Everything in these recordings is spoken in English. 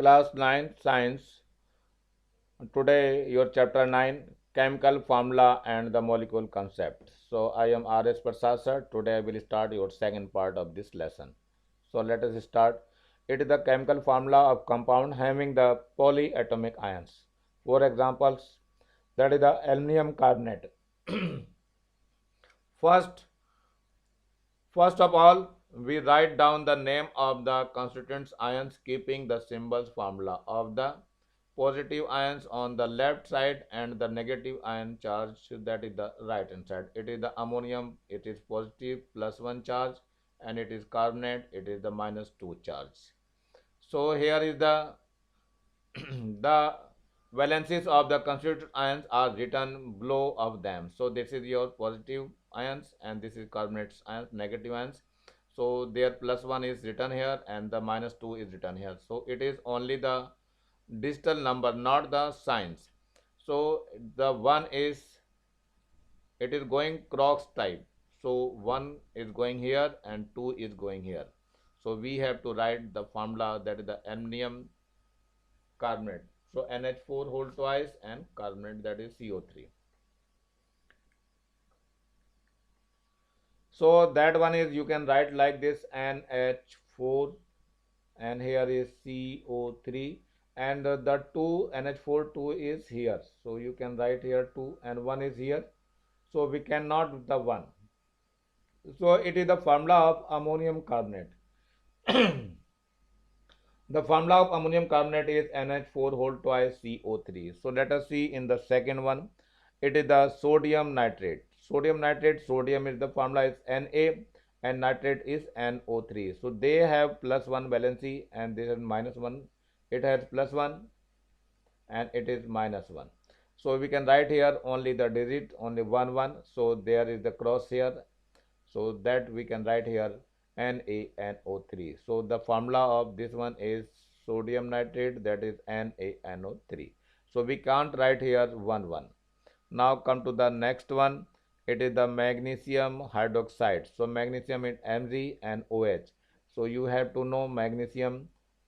Class 9 Science. Today your chapter 9 Chemical Formula and the Molecule Concept. So I am R.S. Prasad sir. Today I will start your second part of this lesson. So let us start. It is the chemical formula of compound having the polyatomic ions. For examples, that is the aluminum carbonate. First, First of all, we write down the name of the constituents ions keeping the symbols formula of the positive ions on the left side and the negative ion charge that is the right hand side. It is the ammonium, it is positive +1 charge, and it is carbonate, it is the -2 charge. So here is the the valences of the constituent ions are written below of them. So this is your positive ions and this is carbonates ions, negative ions. So their +1 is written here and the -2 is written here. So it is only the digital number, not the signs. So the one is, it is going cross type. So 1 is going here and 2 is going here. So we have to write the formula, that is the aluminum carbonate. So NH4 whole twice and carbonate, that is CO3. So that one is, you can write like this, NH4, and here is CO3, and the 2 NH4 2 is here. So you can write here 2 and 1 is here. So we cannot the 1. So it is the formula of ammonium carbonate. The formula of ammonium carbonate is NH4 whole twice CO3. So let us see in the second one. It is the sodium nitrate. Sodium nitrate, sodium is the formula is Na and nitrate is NO3. So they have +1 valency and this is -1. It has +1 and it is -1. So we can write here only the digit, only 1 1. So there is the cross here. So that we can write here NaNO3. So the formula of this one is sodium nitrate, that is NaNO3. So we can't write here 1 1. Now come to the next one. It is the magnesium hydroxide. So magnesium is Mg and OH. So you have to know magnesium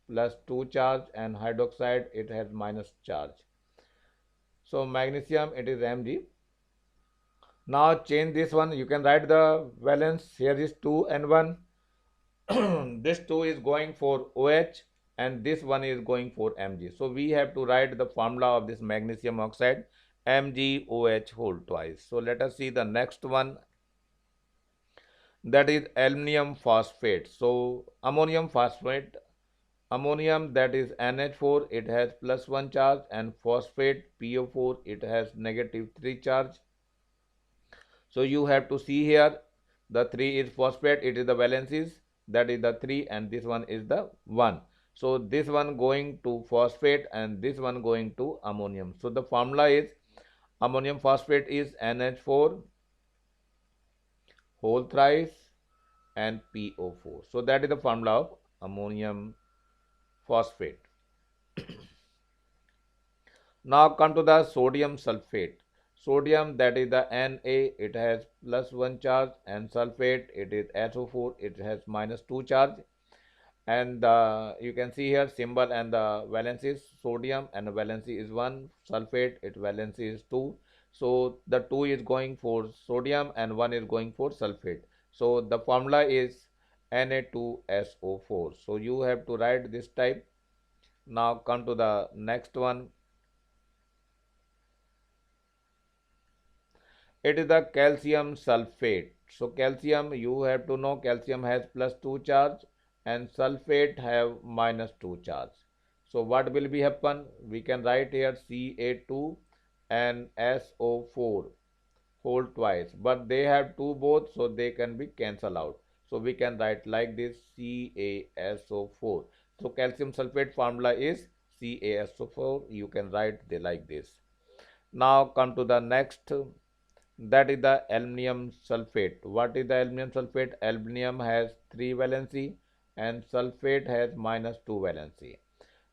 +2 charge and hydroxide it has minus charge. So magnesium it is Mg. Now change this one. You can write the valence. Here is 2 and 1. This 2 is going for OH and this one is going for Mg. So we have to write the formula of this magnesium oxide, MgOH whole twice. So let us see the next one, that is aluminum phosphate. So ammonium phosphate, ammonium that is NH4 it has +1 charge and phosphate PO4 it has -3 charge. So you have to see here the 3 is phosphate, it is the valencies, that is the 3 and this one is the 1. So this one going to phosphate and this one going to ammonium. So the formula is ammonium phosphate is NH4 whole thrice and PO4. So that is the formula of ammonium phosphate. Now come to the sodium sulfate. Sodium that is the Na, it has +1 charge and sulfate it is SO4, it has -2 charge. And you can see here symbol and the valency is sodium and the valency is 1, sulfate its valency is 2. So the 2 is going for sodium and 1 is going for sulfate. So the formula is Na2SO4. So you have to write this type. Now come to the next one. It is the calcium sulfate. So calcium, you have to know calcium has +2 charge and sulfate have -2 charge. So what will be happen? We can write here Ca2 and SO4 whole twice, but they have 2 both, so they can be cancel out. So we can write like this CaSO4. So calcium sulfate formula is CaSO4. You can write like this. Now come to the next, that is the aluminum sulfate. What is the aluminum sulfate? Aluminum has 3 valency and sulfate has -2 valency.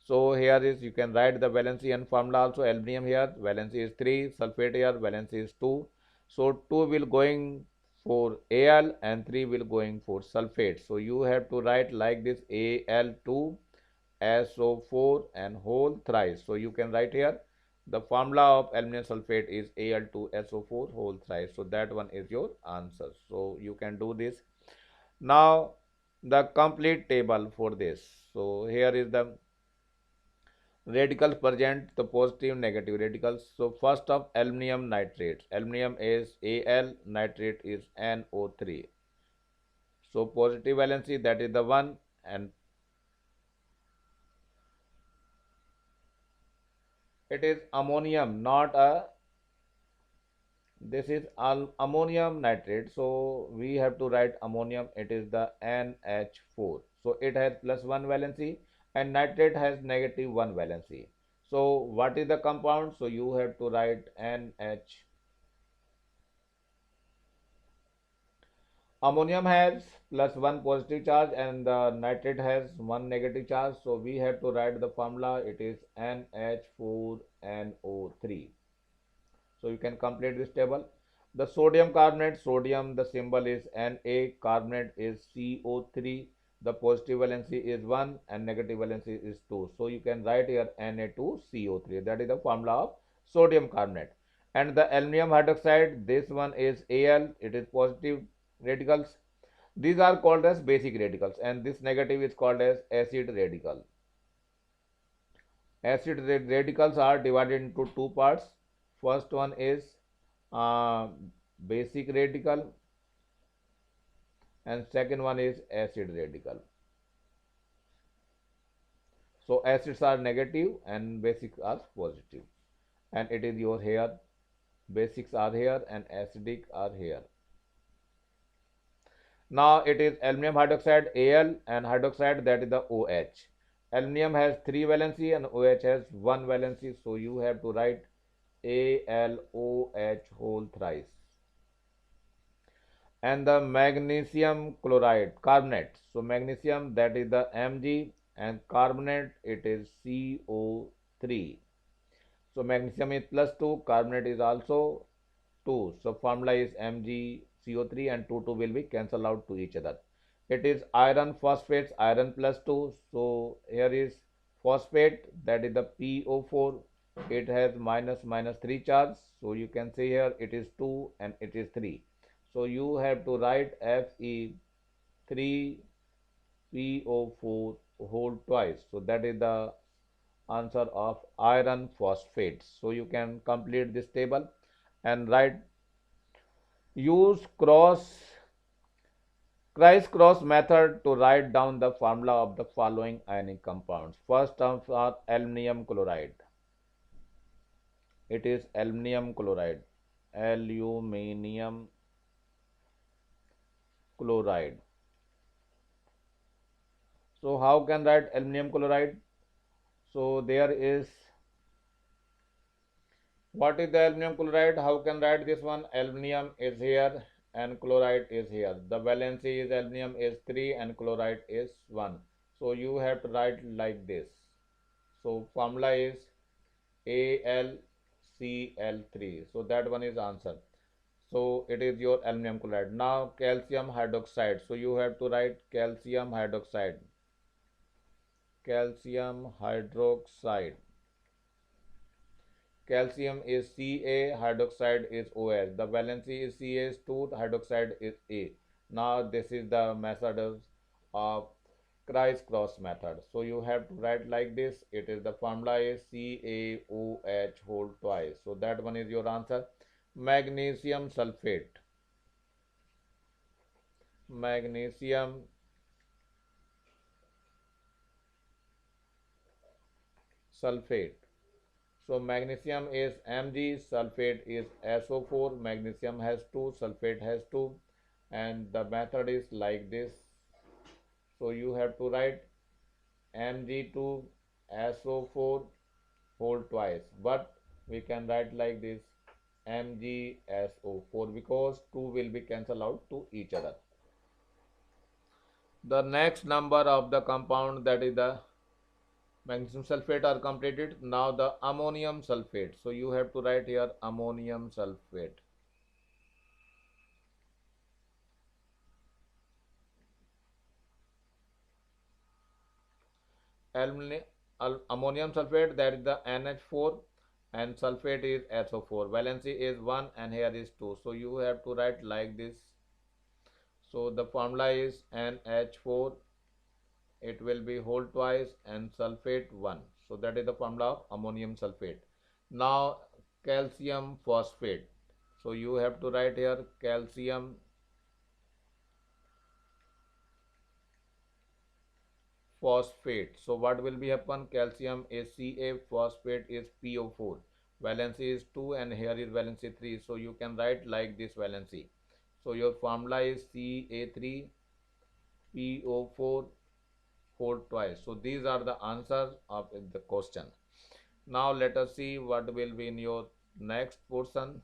So here is, you can write the valency and formula also. Aluminum here valency is 3, sulfate here valency is 2. So 2 will going for Al and 3 will going for sulfate. So you have to write like this Al2 SO4 and whole thrice. So you can write here the formula of aluminum sulfate is Al2SO4 whole thrice. So that one is your answer. So you can do this. Now the complete table for this. So here is the radicals present, the positive negative radicals. So first of aluminum nitrate. Aluminum is Al, nitrate is NO3. So positive valency, that is the 1, and it is ammonium, not a, this is ammonium nitrate. So we have to write ammonium, it is the NH4. So it has +1 valency and nitrate has -1 valency. So what is the compound? So you have to write NH. Ammonium has +1 positive charge and the nitrate has 1 negative charge. So we have to write the formula. It is NH4NO3. So you can complete this table. The sodium carbonate, sodium, the symbol is Na, carbonate is CO3. The positive valency is 1 and negative valency is 2. So you can write here Na2CO3. That is the formula of sodium carbonate. And the aluminum hydroxide, this one is Al. It is positive radicals. These are called as basic radicals and this negative is called as acid radical. Acid radicals are divided into two parts. First one is uh, basic radical and second one is acid radical. So acids are negative and basics are positive, and it is your here, basics are here and acidic are here. Now it is aluminum hydroxide Al and hydroxide, that is the OH. Aluminum has 3 valency and OH has 1 valency, so you have to write AlOH whole thrice. And the magnesium chloride carbonate, so magnesium, that is the Mg, and carbonate it is CO3. So magnesium is +2, carbonate is also 2. So formula is MgCO3 and 2 will be cancelled out to each other. It is iron phosphates, iron +2. So here is phosphate, that is the PO4. It has -3 charge. So you can say here it is 2 and it is 3. So you have to write Fe3PO4 whole twice. So that is the answer of iron phosphate. So you can complete this table and write. Use criss-cross method to write down the formula of the following ionic compounds. First term are aluminum chloride. It is aluminum chloride. Aluminium chloride. So how can write aluminum chloride? So there is, what is the aluminum chloride? How can write this one? Aluminum is here and chloride is here. The valency is aluminum is 3 and chloride is 1. So you have to write like this. So formula is AlCl3. So that one is answer. So it is your aluminum chloride. Now calcium hydroxide. So you have to write calcium hydroxide. Calcium hydroxide. Calcium is Ca, hydroxide is OH. The valency is Ca2, hydroxide is A. Now this is the method of criss-cross method. So you have to write like this. It is the formula is CaOH whole twice. So that one is your answer. Magnesium sulfate. Magnesium sulfate. So magnesium is Mg, sulfate is SO4, magnesium has 2, sulfate has 2, and the method is like this. So you have to write Mg2SO4 whole twice, but we can write like this MgSO4 because 2 will be cancelled out to each other. The next number of the compound, that is the magnesium sulfate, are completed. Now the ammonium sulfate. So you have to write here ammonium sulfate. ammonium sulfate, that is the NH4, and sulfate is SO4. Valency is 1 and here is 2. So you have to write like this. So the formula is NH4, it will be whole twice, and sulfate 1. So that is the formula of ammonium sulfate. Now calcium phosphate. So you have to write here calcium phosphate. So what will be happen? Calcium is Ca, phosphate is PO4. Valency is 2 and here is valency 3. So you can write like this valency. So your formula is Ca3 PO4 whole twice. So these are the answers of the question. Now let us see what will be in your next portion.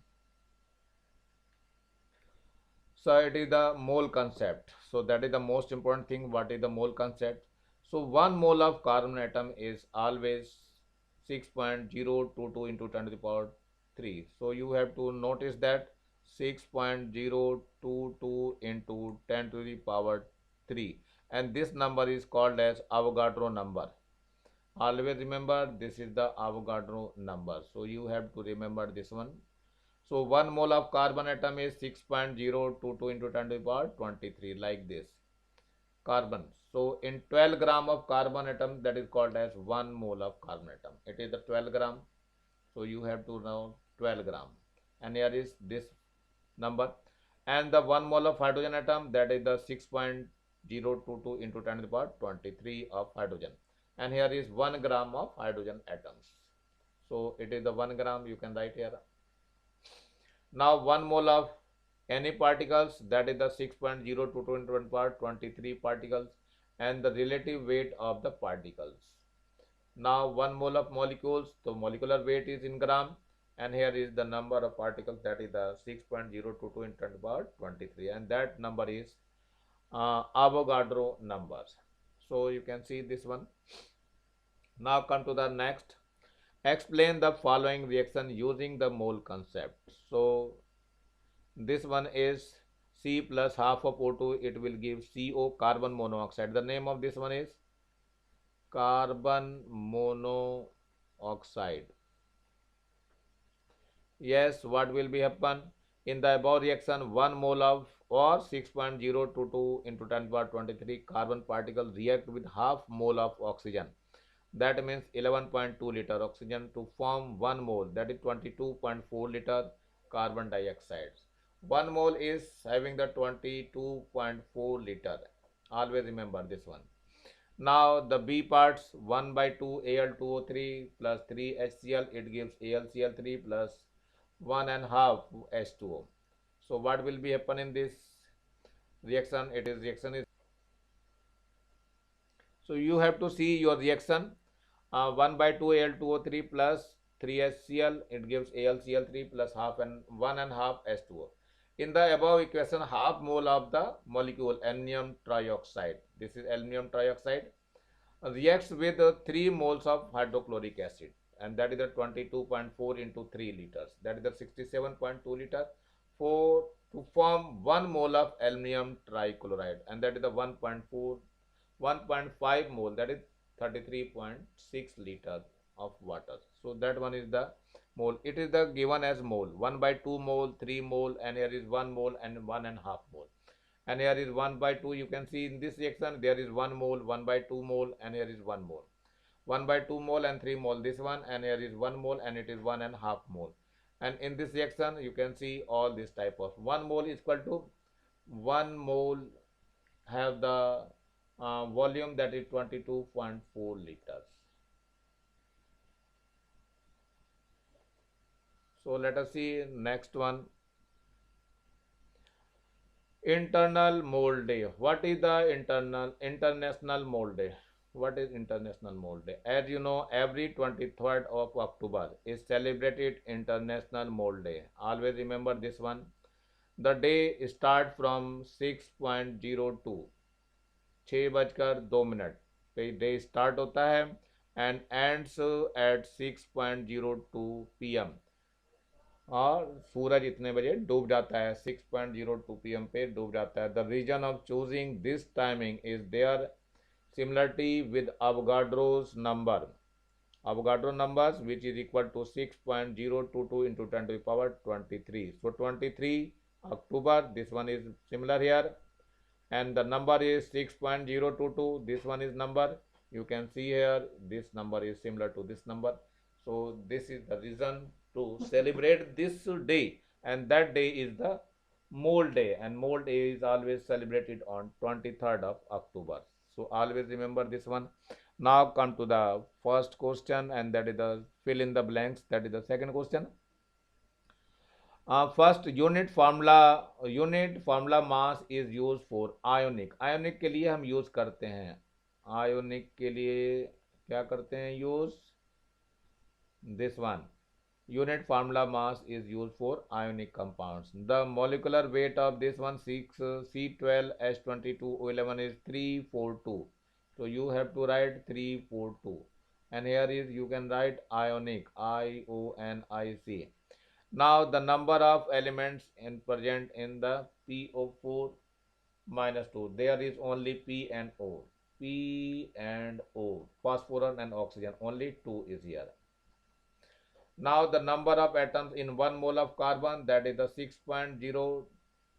So it is the mole concept. So that is the most important thing. What is the mole concept? So 1 mole of carbon atom is always 6.022 into 10 to the power 3. So you have to notice that 6.022 into 10 to the power 3, and this number is called as Avogadro number. Always remember, this is the Avogadro number. So you have to remember this one. So 1 mole of carbon atom is 6.022 into 10 to the power 23, like this. Carbon. So in 12 gram of carbon atom, that is called as 1 mole of carbon atom. It is the 12 gram. So you have to know 12 gram. And here is this number. And the 1 mole of hydrogen atom, that is the 6.022 into 10 to the power 23 of hydrogen. And here is 1 gram of hydrogen atoms. So it is the 1 gram, you can write here. Now 1 mole of any particles, that is the 6.022 into 10 power 23 particles, and the relative weight of the particles. Now 1 mole of molecules, so molecular weight is in gram, and here is the number of particles, that is the 6.022 into 10 power 23, and that number is Avogadro numbers. So you can see this one. Now come to the next. Explain the following reaction using the mole concept. So this one is C plus half of O2, it will give CO, carbon monoxide. The name of this one is carbon monoxide. Yes, what will be happen? In the above reaction, 1 mole of or 6.022 into 10 power 23 carbon particles react with half mole of oxygen. That means 11.2 liter oxygen to form 1 mole, that is 22.4 liter carbon dioxide. 1 mole is having the 22.4 liter. Always remember this one. Now the B parts, 1 by 2 Al2O3 plus 3 HCl, it gives AlCl3 plus 1 and half H2O. So what will be happen in this reaction? Reaction is, so you have to see your reaction. 1 by 2 Al2O3 plus 3 HCl, it gives AlCl3 plus half and 1 and half H2O. In the above equation, half mole of the molecule aluminum trioxide, this is aluminum trioxide, reacts with 3 moles of hydrochloric acid, and that is the 22.4 into 3 liters, that is the 67.2 liter, for to form 1 mole of aluminum trichloride, and that is the 1.5 mole, that is 33.6 liter of water. So that one is the mole. It is the given as mole, 1 by 2 mole, 3 mole, and here is 1 mole and 1 and half mole. And here is 1 by 2. You can see in this reaction there is 1 mole, 1 by 2 mole, and here is 1 mole. 1 by 2 mole and 3 mole this one, and here is 1 mole and it is 1 and half mole. And in this reaction you can see all this type of 1 mole is equal to 1 mole have the volume, that is 22.4 liters. So let us see next one. Internal Mole Day. What is the International Mole Day? What is International Mole Day? As you know, every 23rd of October is celebrated International Mole Day. Always remember this one. The day start from 6.02 6:02 पे day start होता है and ends at 6.02 PM, और सूरज इतने बजे डूब जाता है, 6.02 PM पे डूब जाता है. The reason of choosing this timing is their similarity with Avogadro's number. Avogadro numbers, which is equal to 6.022 into 10 to the power 23. So 23 October, this one is similar here, and the number is 6.022. This one is number, you can see here, this number is similar to this number. So this is the reason to celebrate this day, and that day is the Mole Day, and Mole Day is always celebrated on 23rd of October. So always remember this one. Now come to the first question, and that is the fill in the blanks. That is the second question. First unit formula mass is used for ionic. Ionic के लिए हम use करते हैं, ionic के लिए क्या करते हैं use, this one. Unit formula mass is used for ionic compounds. The molecular weight of this one 6 C12H22O11 is 342. So you have to write 342, and here is you can write ionic, IONIC. Now the number of elements present in the PO4 minus 2. There is only P and O. P and O, phosphorus and oxygen, only 2 is here. Now the number of atoms in 1 mole of carbon, that is the 6.0,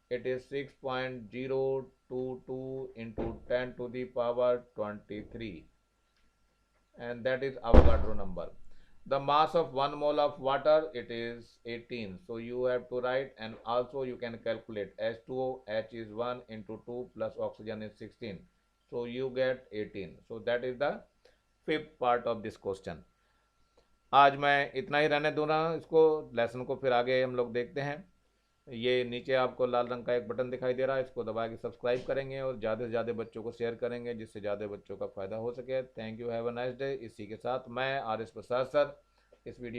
it is 6.022 into 10 to the power 23, and that is Avogadro number. The mass of 1 mole of water, it is 18. So you have to write, and also you can calculate H2O, H is 1 into 2 plus oxygen is 16. So you get 18. So that is the fifth part of this question. आज मैं इतना ही रहने दूँ ना इसको, lesson को फिर आगे हम लोग देखते हैं। ये नीचे आपको लाल रंग का एक बटन दिखाई दे रहा है, इसको दबा के सब्सक्राइब करेंगे और ज़्यादा से ज़्यादा बच्चों को शेयर करेंगे, जिससे ज़्यादा बच्चों का फ़ायदा हो सके। Thank you, have a nice day. इसी के साथ मैं RS प्रसाद सर इस वीडियो